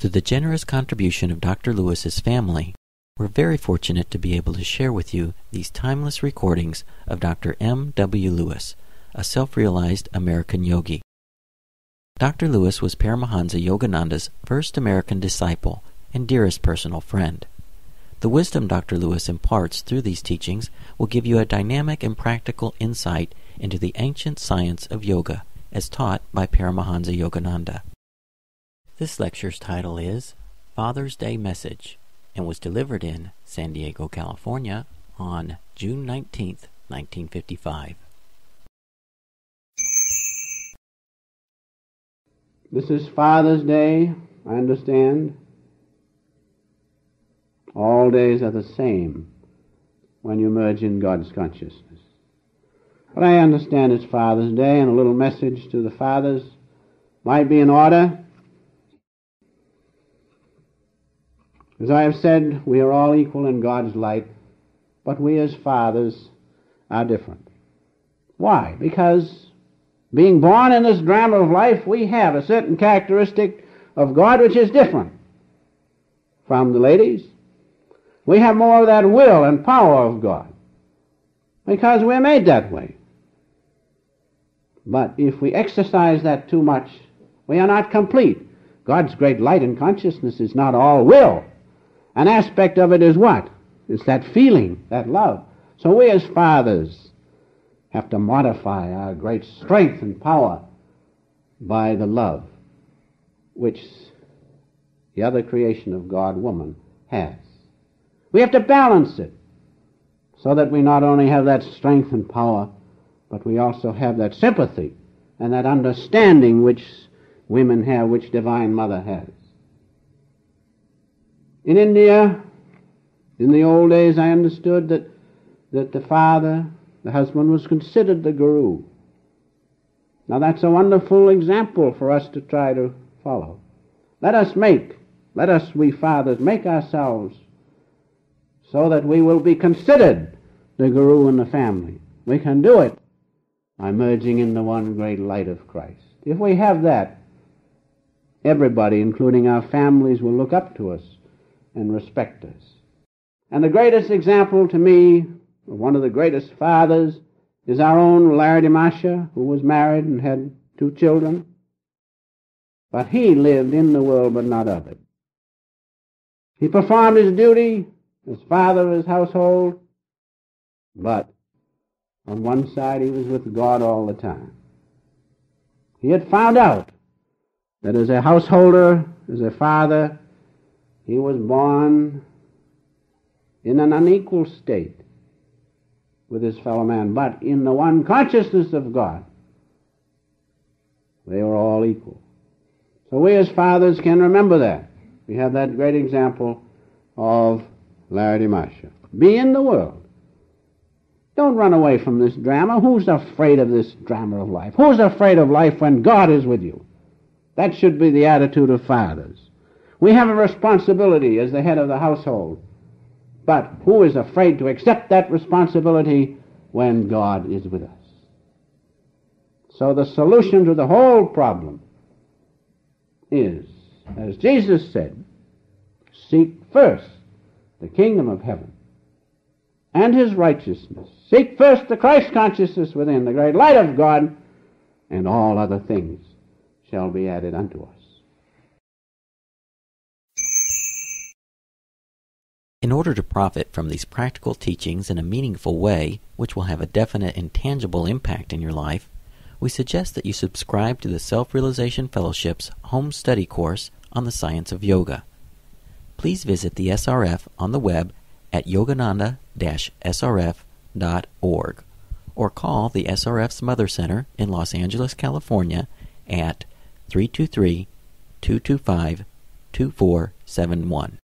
Through the generous contribution of Dr. Lewis's family, we're very fortunate to be able to share with you these timeless recordings of Dr. M. W. Lewis, a self-realized American yogi. Dr. Lewis was Paramahansa Yogananda's first American disciple and dearest personal friend. The wisdom Dr. Lewis imparts through these teachings will give you a dynamic and practical insight into the ancient science of yoga as taught by Paramahansa Yogananda. This lecture's title is Father's Day Message and was delivered in San Diego, California on June 19, 1955. This is Father's Day, I understand. All days are the same when you merge in God's consciousness. But I understand it's Father's Day, and a little message to the fathers might be in order. As I have said, we are all equal in God's light, but we as fathers are different. Why? Because being born in this drama of life, we have a certain characteristic of God which is different from the ladies. We have more of that will and power of God because we're made that way. But if we exercise that too much, we are not complete. God's great light and consciousness is not all will. An aspect of it is what? It's that feeling, that love. So we as fathers have to modify our great strength and power by the love which the other creation of God, woman, has. We have to balance it so that we not only have that strength and power, but we also have that sympathy and that understanding which women have, which Divine Mother has. In India, in the old days, I understood that the father, the husband, was considered the guru. Now that's a wonderful example for us to try to follow. Let us, we fathers, make ourselves so that we will be considered the guru in the family. We can do it by merging in the one great light of Christ. If we have that, everybody, including our families, will look up to us and respect us. And the greatest example to me of one of the greatest fathers is our own Larry Masha, who was married and had 2 children. But he lived in the world but not of it. He performed his duty as father of his household, but on one side he was with God all the time. He had found out that as a householder, as a father, he was born in an unequal state with his fellow man, but in the one consciousness of God, they were all equal. So we as fathers can remember that. We have that great example of Larry Masha. Be in the world. Don't run away from this drama. Who's afraid of this drama of life? Who's afraid of life when God is with you? That should be the attitude of fathers. We have a responsibility as the head of the household. But who is afraid to accept that responsibility when God is with us? So the solution to the whole problem is, as Jesus said, seek first the kingdom of heaven and his righteousness. Seek first the Christ consciousness within, the great light of God, and all other things shall be added unto us. In order to profit from these practical teachings in a meaningful way, which will have a definite and tangible impact in your life, we suggest that you subscribe to the Self-Realization Fellowship's home study course on the science of yoga. Please visit the SRF on the web at yogananda-srf.org or call the SRF's Mother Center in Los Angeles, California at 323-225-2471.